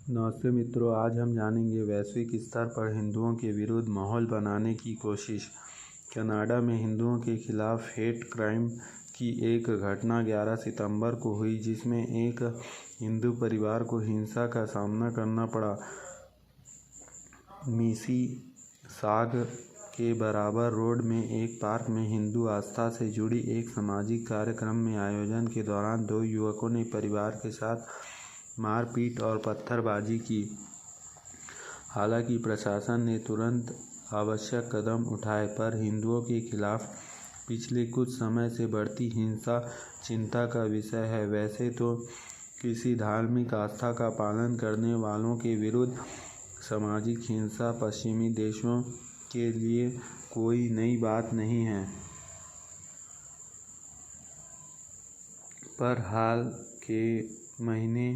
नमस्ते मित्रों, आज हम जानेंगे वैश्विक स्तर पर हिंदुओं के विरुद्ध माहौल बनाने की कोशिश। कनाडा में हिंदुओं के खिलाफ हेट क्राइम की एक घटना 11 सितंबर को हुई, जिसमें एक हिंदू परिवार को हिंसा का सामना करना पड़ा। मिसिसागा के बराबर रोड में एक पार्क में हिंदू आस्था से जुड़ी एक सामाजिक कार्यक्रम में आयोजन के दौरान दो युवकों ने परिवार के साथ मारपीट और पत्थरबाजी की। हालांकि प्रशासन ने तुरंत आवश्यक कदम उठाए, पर हिंदुओं के खिलाफ पिछले कुछ समय से बढ़ती हिंसा चिंता का विषय है। वैसे तो किसी धार्मिक आस्था का पालन करने वालों के विरुद्ध सामाजिक हिंसा पश्चिमी देशों के लिए कोई नई बात नहीं है, पर हाल के महीने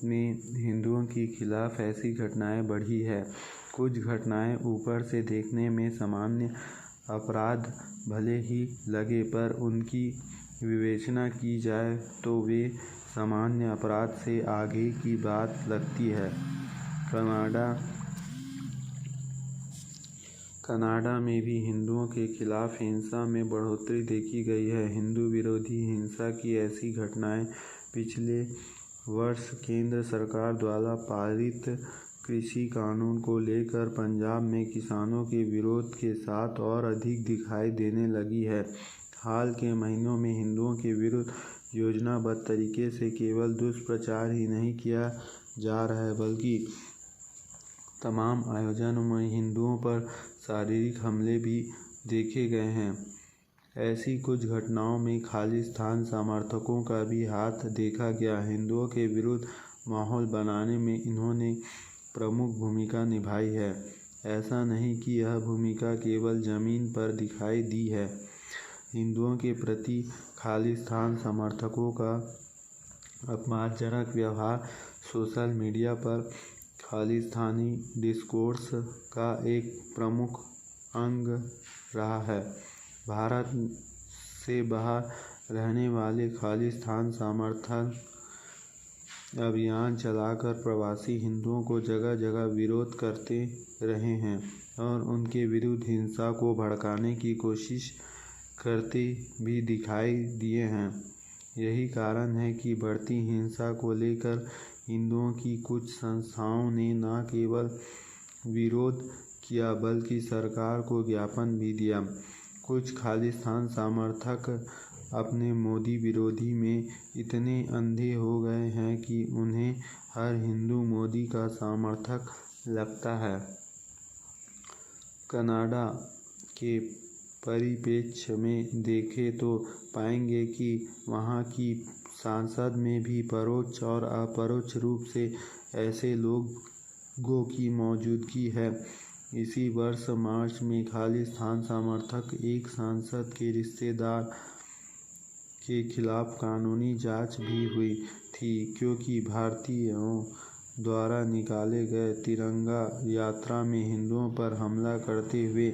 में हिंदुओं के खिलाफ ऐसी घटनाएं बढ़ी है। कुछ घटनाएं ऊपर से देखने में सामान्य अपराध भले ही लगे, पर उनकी विवेचना की जाए तो वे सामान्य अपराध से आगे की बात लगती है। कनाडा में भी हिंदुओं के खिलाफ हिंसा में बढ़ोतरी देखी गई है। हिंदू विरोधी हिंसा की ऐसी घटनाएं पिछले वर्ष केंद्र सरकार द्वारा पारित कृषि कानून को लेकर पंजाब में किसानों के विरोध के साथ और अधिक दिखाई देने लगी है। हाल के महीनों में हिंदुओं के विरुद्ध योजनाबद्ध तरीके से केवल दुष्प्रचार ही नहीं किया जा रहा है, बल्कि तमाम आयोजनों में हिंदुओं पर शारीरिक हमले भी देखे गए हैं। ऐसी कुछ घटनाओं में खालिस्तान समर्थकों का भी हाथ देखा गया। हिंदुओं के विरुद्ध माहौल बनाने में इन्होंने प्रमुख भूमिका निभाई है। ऐसा नहीं कि यह भूमिका केवल जमीन पर दिखाई दी है। हिंदुओं के प्रति खालिस्तान समर्थकों का अपमानजनक व्यवहार सोशल मीडिया पर खालिस्तानी डिस्कोर्स का एक प्रमुख अंग रहा है। भारत से बाहर रहने वाले खालिस्तान समर्थक अभियान चलाकर प्रवासी हिंदुओं को जगह जगह विरोध करते रहे हैं और उनके विरुद्ध हिंसा को भड़काने की कोशिश करते भी दिखाई दिए हैं। यही कारण है कि बढ़ती हिंसा को लेकर हिंदुओं की कुछ संस्थाओं ने न केवल विरोध किया, बल्कि सरकार को ज्ञापन भी दिया। कुछ खालिस्तान समर्थक अपने मोदी विरोधी में इतने अंधे हो गए हैं कि उन्हें हर हिंदू मोदी का समर्थक लगता है। कनाडा के परिप्रेक्ष्य में देखें तो पाएंगे कि वहाँ की संसद में भी परोक्ष और अपरोक्ष रूप से ऐसे लोगों की मौजूदगी है। इसी वर्ष मार्च में खालिस्तान समर्थक एक सांसद के रिश्तेदार के खिलाफ कानूनी जांच भी हुई थी, क्योंकि भारतीयों द्वारा निकाले गए तिरंगा यात्रा में हिंदुओं पर हमला करते हुए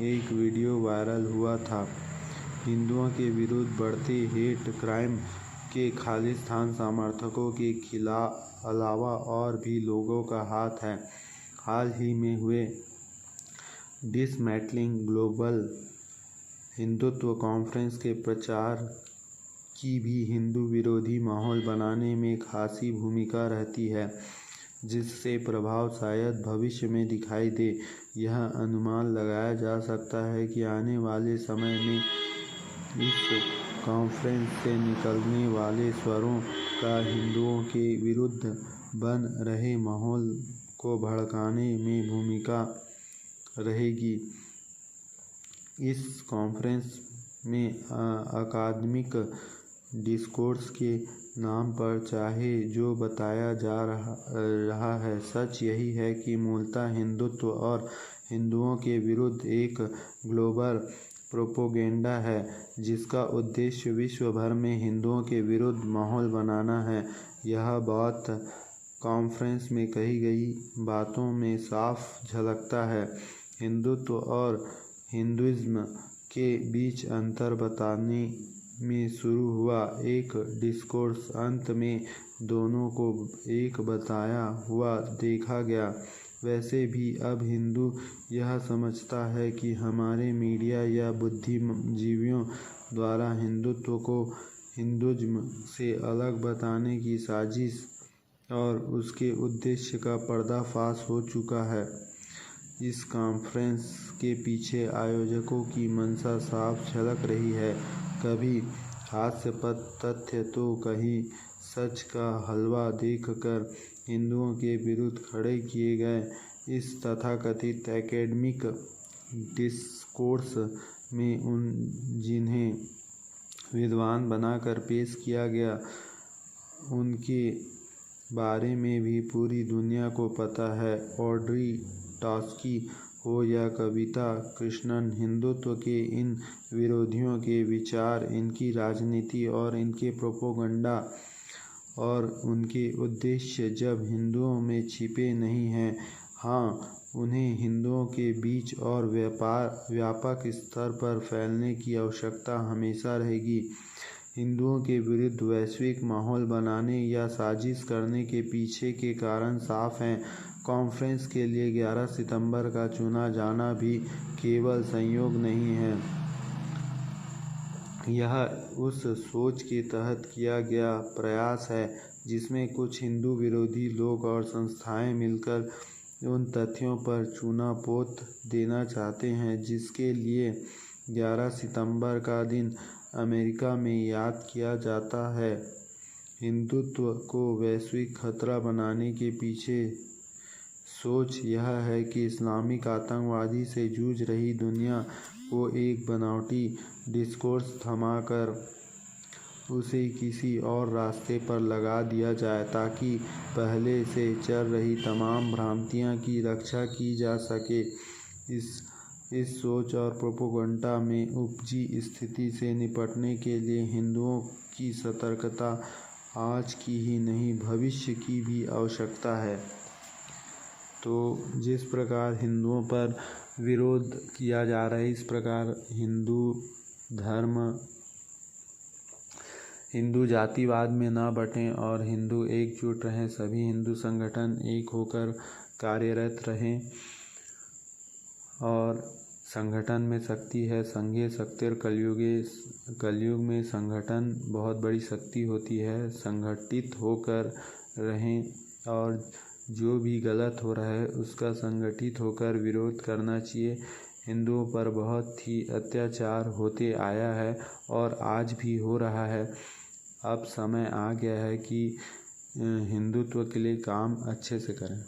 एक वीडियो वायरल हुआ था। हिंदुओं के विरुद्ध बढ़ते हेट क्राइम के खालिस्तान समर्थकों के अलावा और भी लोगों का हाथ है। हाल ही में हुए डिसमेंटलिंग ग्लोबल हिंदुत्व कॉन्फ्रेंस के प्रचार की भी हिंदू विरोधी माहौल बनाने में खासी भूमिका रहती है, जिससे प्रभाव शायद भविष्य में दिखाई दे। यह अनुमान लगाया जा सकता है कि आने वाले समय में इस कॉन्फ्रेंस से निकलने वाले स्वरों का हिंदुओं के विरुद्ध बन रहे माहौल को भड़काने में भूमिका रहेगी। इस कॉन्फ्रेंस में अकादमिक डिस्कोर्स के नाम पर चाहे जो बताया जा रहा है, सच यही है कि मूलतः हिंदुत्व और हिंदुओं के विरुद्ध एक ग्लोबल प्रोपेगेंडा है, जिसका उद्देश्य विश्व भर में हिंदुओं के विरुद्ध माहौल बनाना है। यह बात कॉन्फ्रेंस में कही गई बातों में साफ झलकता है। हिंदुत्व और हिंदुइज्म के बीच अंतर बताने में शुरू हुआ एक डिस्कोर्स अंत में दोनों को एक बताया हुआ देखा गया। वैसे भी अब हिंदू यह समझता है कि हमारे मीडिया या बुद्धिजीवियों द्वारा हिंदुत्व को हिंदुज़्म से अलग बताने की साजिश और उसके उद्देश्य का पर्दाफाश हो चुका है। इस कॉन्फ्रेंस के पीछे आयोजकों की मंशा साफ झलक रही है। कभी हास्यास्पद तथ्य तो कहीं सच का हलवा देकर हिंदुओं के विरुद्ध खड़े किए गए। इस तथाकथित एकेडमिक डिस्कोर्स में जिन्हें विद्वान बनाकर पेश किया गया उनके बारे में भी पूरी दुनिया को पता है। ऑड्री टॉस्की हो या कविता कृष्णन, हिंदुत्व के इन विरोधियों के विचार, इनकी राजनीति और इनके प्रोपेगेंडा और उनके उद्देश्य जब हिंदुओं में छिपे नहीं हैं, हाँ, उन्हें हिंदुओं के बीच और व्यापक स्तर पर फैलाने की आवश्यकता हमेशा रहेगी। हिंदुओं के विरुद्ध वैश्विक माहौल बनाने या साजिश करने के पीछे के कारण साफ हैं। कॉन्फ्रेंस के लिए 11 सितंबर का चुना जाना भी केवल संयोग नहीं है। यह उस सोच के तहत किया गया प्रयास है जिसमें कुछ हिंदू विरोधी लोग और संस्थाएं मिलकर उन तथ्यों पर चूना-पोत देना चाहते हैं जिसके लिए 11 सितंबर का दिन अमेरिका में याद किया जाता है। हिंदुत्व को वैश्विक खतरा बनाने के पीछे सोच यह है कि इस्लामिक आतंकवादी से जूझ रही दुनिया को एक बनावटी डिस्कोर्स थमाकर उसे किसी और रास्ते पर लगा दिया जाए ताकि पहले से चल रही तमाम भ्रांतियों की रक्षा की जा सके। इस सोच और प्रोपेगेंडा में उपजी स्थिति से निपटने के लिए हिंदुओं की सतर्कता आज की ही नहीं भविष्य की भी आवश्यकता है। तो जिस प्रकार हिंदुओं पर विरोध किया जा रहा है, इस प्रकार हिंदू जातिवाद में ना बटें और हिंदू एकजुट रहें। सभी हिंदू संगठन एक होकर कार्यरत रहें और संगठन में शक्ति है, संघे शक्तिर कलयुग में संगठन बहुत बड़ी शक्ति होती है। संगठित होकर रहें और जो भी गलत हो रहा है उसका संगठित होकर विरोध करना चाहिए। हिंदुओं पर बहुत ही अत्याचार होते आया है और आज भी हो रहा है। अब समय आ गया है कि हिंदुत्व के लिए काम अच्छे से करें।